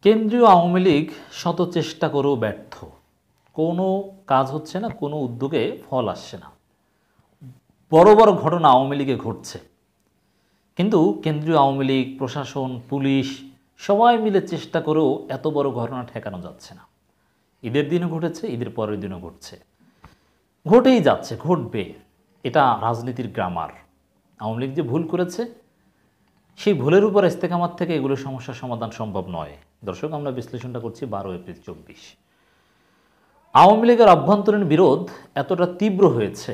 কেন্দ্রীয় আওয়ামী লীগ শত চেষ্টা করেও ব্যর্থ। কোনো কাজ হচ্ছে না, কোনো উদ্যোগে ফল আসছে না। বড় বড় ঘটনা আওয়ামী লীগে ঘটছে, কিন্তু কেন্দ্রীয় আওয়ামী লীগ, প্রশাসন, পুলিশ সবাই মিলে চেষ্টা করেও এত বড় ঘটনা ঠেকানো যাচ্ছে না। ঈদের দিনও ঘটেছে, ঈদের পরের দিনও ঘটছে, ঘটেই যাচ্ছে, ঘটবে। এটা রাজনীতির গ্রামার। আওয়ামী লীগ যে ভুল করেছে, সেই ভুলের উপর ইস্তেকামাত থেকে এগুলো সমস্যার সমাধান সম্ভব নয়। দর্শক, আমরা বিশ্লেষণটা করছি 12 এপ্রিল 24। আওয়ামী লীগের অভ্যন্তরীণ বিরোধ এতটা তীব্র হয়েছে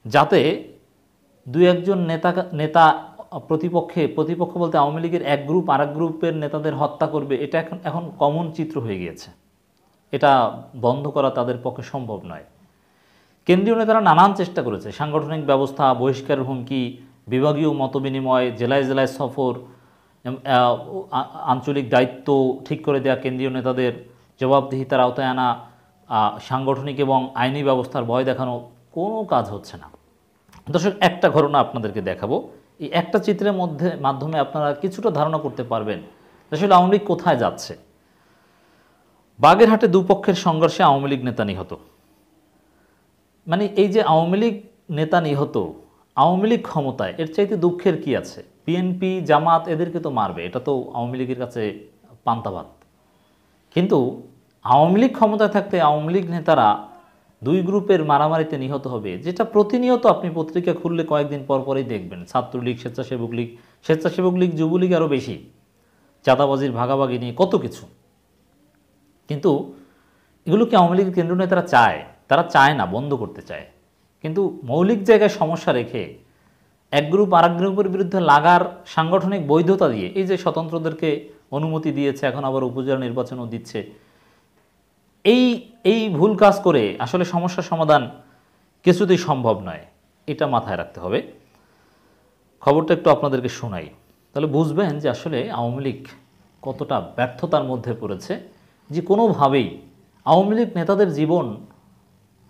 যাতে দুই একজন নেতা প্রতিপক্ষ বলতে আওয়ামী লীগের এক গ্রুপ আর এক গ্রুপের নেতাদের হত্যা করবে, এটা এখন কমন চিত্র হয়ে গিয়েছে। এটা বন্ধ করা তাদের পক্ষে সম্ভব নয়। কেন্দ্রীয় নেতারা নানান চেষ্টা করেছে, সাংগঠনিক ব্যবস্থা, বহিষ্কারের হুমকি, বিভাগীয় মতবিনিময়, জেলায় জেলায় সফর, আঞ্চলিক দায়িত্ব ঠিক করে দেওয়া কেন্দ্রীয় নেতাদের, জবাবদিহিতার আওতায় আনা, সাংগঠনিক এবং আইনি ব্যবস্থার ভয় দেখানো, কোনো কাজ হচ্ছে না। দর্শক, একটা ঘটনা আপনাদেরকে দেখাবো। এই একটা চিত্রের মাধ্যমে আপনারা কিছুটা ধারণা করতে পারবেন আসলে আওয়ামী লীগ কোথায় যাচ্ছে। বাগেরহাটে দুপক্ষের সংঘর্ষে আওয়ামী লীগ নেতা নিহত। মানে এই যে আওয়ামী লীগ নেতা নিহত, আওয়ামী লীগ ক্ষমতায়, এর চাইতে দুঃখের কি আছে? বিএনপি, জামাত এদেরকে তো মারবে, এটা তো আওয়ামী লীগের কাছে পান্তাভাত। কিন্তু আওয়ামী লীগ ক্ষমতায় থাকতে আওয়ামী লীগ নেতারা দুই গ্রুপের মারামারিতে নিহত হবে, যেটা প্রতিনিয়ত আপনি পত্রিকা খুললে কয়েকদিন পর পরেই দেখবেন। ছাত্রলীগ, স্বেচ্ছাসেবক লীগ, যুবলীগ আরও বেশি, চাঁদাবাজির ভাগাভাগি নিয়ে কত কিছু। কিন্তু এগুলো কি আওয়ামী লীগের কেন্দ্রীয় নেতারা চায়? তারা চায় না, বন্ধ করতে চায়। কিন্তু মৌলিক জায়গায় সমস্যা রেখে এক গ্রুপ আর এক গ্রুপের বিরুদ্ধে লাগার সাংগঠনিক বৈধতা দিয়ে, এই যে স্বতন্ত্রদেরকে অনুমতি দিয়েছে, এখন আবার উপজেলা নির্বাচনও দিচ্ছে, এই ভুল কাজ করে আসলে সমস্যার সমাধান কিছুতেই সম্ভব নয়। এটা মাথায় রাখতে হবে। খবরটা একটু আপনাদেরকে শোনাই, তাহলে বুঝবেন যে আসলে আওয়ামী লীগ কতটা ব্যর্থতার মধ্যে পড়েছে, যে কোনোভাবেই আওয়ামী লীগ নেতাদের জীবন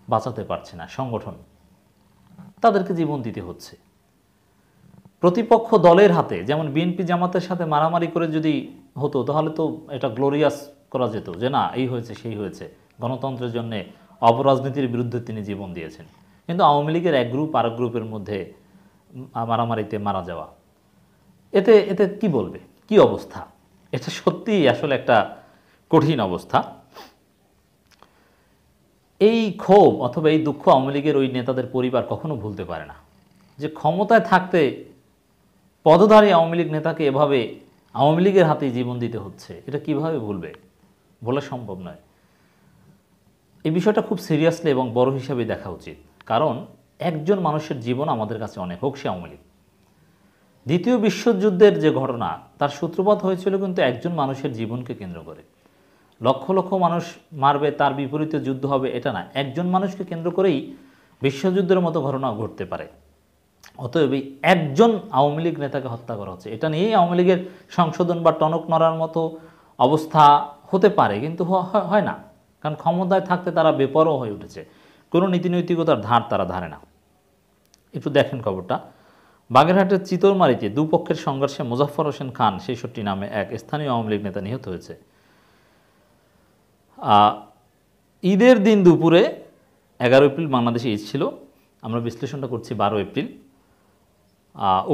বাঁচাতে পারছে না। সংগঠন তাদেরকে জীবন দিতে হচ্ছে। প্রতিপক্ষ দলের হাতে, যেমন বিএনপি জামাতের সাথে মারামারি করে যদি হতো তাহলে তো এটা গ্লোরিয়াস করা যেত যে না, এই হয়েছে সেই হয়েছে, গণতন্ত্রের জন্য অপরাজনীতির বিরুদ্ধে তিনি জীবন দিয়েছেন। কিন্তু আওয়ামী লীগের এক গ্রুপ আর এক গ্রুপের মধ্যে মারামারিতে মারা যাওয়া, এতে কি বলবে, কি অবস্থা? এটা সত্যিই আসলে একটা কঠিন অবস্থা। এই ক্ষোভ অথবা এই দুঃখ আওয়ামী লীগের ওই নেতাদের পরিবার কখনো ভুলতে পারে না, যে ক্ষমতায় থাকতে পদধারী আওয়ামী লীগ নেতাকে এভাবে আওয়ামী লীগের হাতেই জীবন দিতে হচ্ছে। এটা কিভাবে ভুলবে? বলা সম্ভব নয়। এই বিষয়টা খুব সিরিয়াসলি এবং বড় হিসাবে দেখা উচিত, কারণ একজন মানুষের জীবন আমাদের কাছে অনেক, হোক সে আওয়ামী লীগ। দ্বিতীয় বিশ্বযুদ্ধের যে ঘটনা, তার সূত্রপাত হয়েছিল কিন্তু একজন মানুষের জীবনকে কেন্দ্র করে। লক্ষ লক্ষ মানুষ মারবে, তার বিপরীতে যুদ্ধ হবে, এটা না, একজন মানুষকে কেন্দ্র করেই বিশ্বযুদ্ধের মতো ঘটনা ঘটতে পারে। অতএব একজন আওয়ামী লীগ নেতাকে হত্যা করা হচ্ছে, এটা নিয়েই আওয়ামী লীগের সংশোধন বা টনক নড়ার মতো অবস্থা হতে পারে, কিন্তু হয় না। কারণ ক্ষমতায় থাকতে তারা বেপরোয়া হয়ে উঠেছে, কোনো নীতিনৈতিকতার ধার তারা ধারে না। একটু দেখেন খবরটা। বাগেরহাটের চিতরমারিতে দুপক্ষের সংঘর্ষে মোজাফফর হোসেন খান ৬৬ নামে এক স্থানীয় আওয়ামী লীগ নেতা নিহত হয়েছে। ঈদের দিন দুপুরে 11 এপ্রিল বাংলাদেশে ঈদ ছিল। আমরা বিশ্লেষণটা করছি 12 এপ্রিল।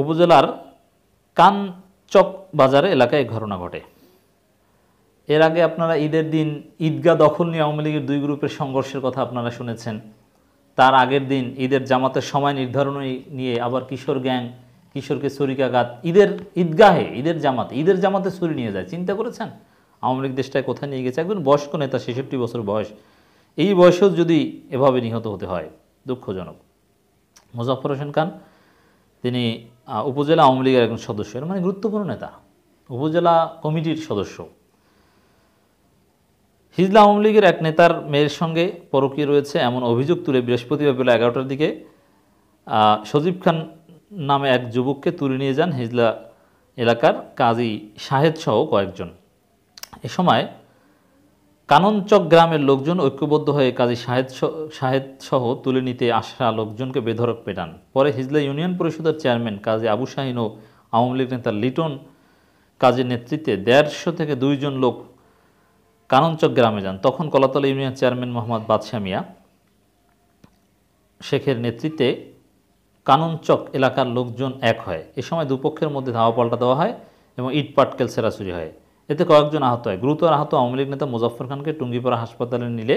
উপজেলার কানচক বাজারে এলাকায় ঘটনা ঘটে। এর আগে আপনারা ঈদের দিন ঈদগাহ দখল নিয়ে আওয়ামী লীগের দুই গ্রুপের সংঘর্ষের কথা আপনারা শুনেছেন। তার আগের দিন ঈদের জামাতের সময় নির্ধারণ নিয়ে আবার কিশোর গ্যাং, কিশোরকে ছুরিকাঘাত, ঈদের জামাতে ছুরি নিয়ে যায়। চিন্তা করেছেন আওয়ামী লীগ দেশটায় কোথায় নিয়ে গেছে? একজন বয়স্ক নেতা, ৬৬ বছর বয়স, এই বয়সেও যদি এভাবে নিহত হতে হয়, দুঃখজনক। মোজাফফর হোসেন খান, তিনি উপজেলা আওয়ামী লীগের একজন সদস্য, মানে গুরুত্বপূর্ণ নেতা, উপজেলা কমিটির সদস্য। হিজলা আওয়ামী লীগের এক নেতার মেয়ের সঙ্গে পরকীয়া রয়েছে এমন অভিযোগ তুলে বৃহস্পতিবার বেলা 11টার দিকে সজীব খান নামে এক যুবককে তুলে নিয়ে যান হিজলা এলাকার কাজী শাহেদ সহ কয়েকজন। এ সময় কাননচক গ্রামের লোকজন ঐক্যবদ্ধ হয়ে কাজী শাহেদ সহ তুলে নিতে আসা লোকজনকে বেধড়ক পেটান। পরে হিজলা ইউনিয়ন পরিষদের চেয়ারম্যান কাজী আবু শাহিন ও আওয়ামী লীগ নেতা লিটন কাজীর নেতৃত্বে 150 থেকে 2 জন লোক কাননচক গ্রামে যান। তখন কলাতলা ইউনিয়ন চেয়ারম্যান মোহাম্মদ বাদশা মিয়া শেখের নেতৃত্বে কাননচক এলাকার লোকজন এক হয়। এ সময় দুপক্ষের মধ্যে ধাওয়া পাল্টা দেওয়া হয় এবং ইট পাটকেল ছেঁড়াছুড়ি হয়। এতে কয়েকজন আহত হয়। গুরুতর আহত আওয়ামী লীগ নেতা মুজাফফর খানকে টুঙ্গিপাড়া হাসপাতালে নিলে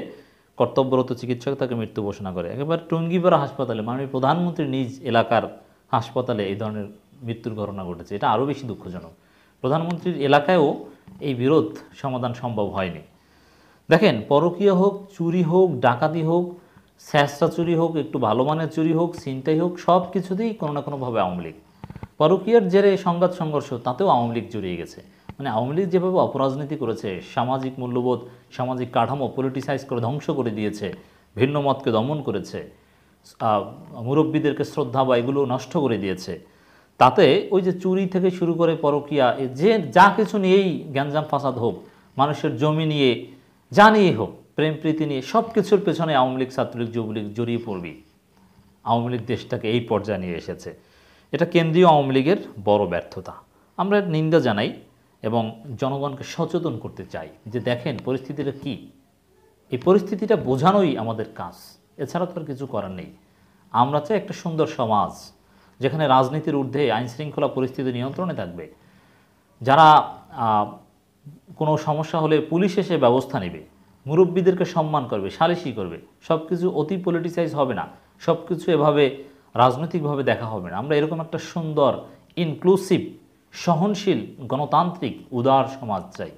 কর্তব্যরত চিকিৎসক তাকে মৃত্যু ঘোষণা করে। একেবারে টুঙ্গিপাড়া হাসপাতালে, মাননীয় প্রধানমন্ত্রীর নিজ এলাকার হাসপাতালে এই ধরনের মৃত্যুর ঘটনা ঘটেছে। এটা আরও বেশি দুঃখজনক। প্রধানমন্ত্রীর এলাকায়ও এই বিরোধ সমাধান সম্ভব হয়নি। দেখেন, পরকীয়া হোক, চুরি হোক, ডাকাতি হোক, স্যাঁচড়া চুরি হোক, একটু ভালো মানের চুরি হোক, ছিনতাই হোক, সব কিছুতেই কোনো না কোনোভাবে আওয়ামী লীগ। পরকীয়ার জেরে সংঘাত সংঘর্ষ, তাতেও আওয়ামী লীগ জড়িয়ে গেছে। মানে আওয়ামী লীগ যেভাবে অপরাজনীতি করেছে, সামাজিক মূল্যবোধ, সামাজিক কাঠামো পলিটিসাইজ করে ধ্বংস করে দিয়েছে, ভিন্ন মতকে দমন করেছে, মুরব্বীদেরকে শ্রদ্ধা বা এগুলো নষ্ট করে দিয়েছে, তাতে ওই যে চুরি থেকে শুরু করে পরকীয়া, যে যা কিছু নিয়েই গ্যাঞ্জাম ফাসাদ হোক, মানুষের জমি নিয়ে যা নিয়ে হোক, প্রেম প্রীতি নিয়ে, সব কিছুর পেছনে আওয়ামী লীগ, ছাত্রলীগ, যুবলীগ জড়িয়ে পড়বি। আওয়ামী লীগ দেশটাকে এই পর্যায়ে নিয়ে এসেছে। এটা কেন্দ্রীয় আওয়ামী লীগের বড় ব্যর্থতা। আমরা এর নিন্দা জানাই এবং জনগণকে সচেতন করতে চাই যে দেখেন পরিস্থিতিটা কি। এই পরিস্থিতিটা বোঝানোই আমাদের কাজ, এছাড়া তো আর কিছু করার নেই। আমরা চাই একটা সুন্দর সমাজ যেখানে রাজনীতির ঊর্ধ্বে আইনশৃঙ্খলা পরিস্থিতি নিয়ন্ত্রণে থাকবে। যারা কোনো সমস্যা হলে পুলিশ এসে ব্যবস্থা নেবে, মুরব্বীদেরকে সম্মান করবে, সালিশি করবে, সব কিছু অতি পলিটিসাইজ হবে না, সব কিছু এভাবে রাজনৈতিকভাবে দেখা হবে না। আমরা এরকম একটা সুন্দর, ইনক্লুসিভ, সহনশীল, গণতান্ত্রিক, উদার সমাজ চাই।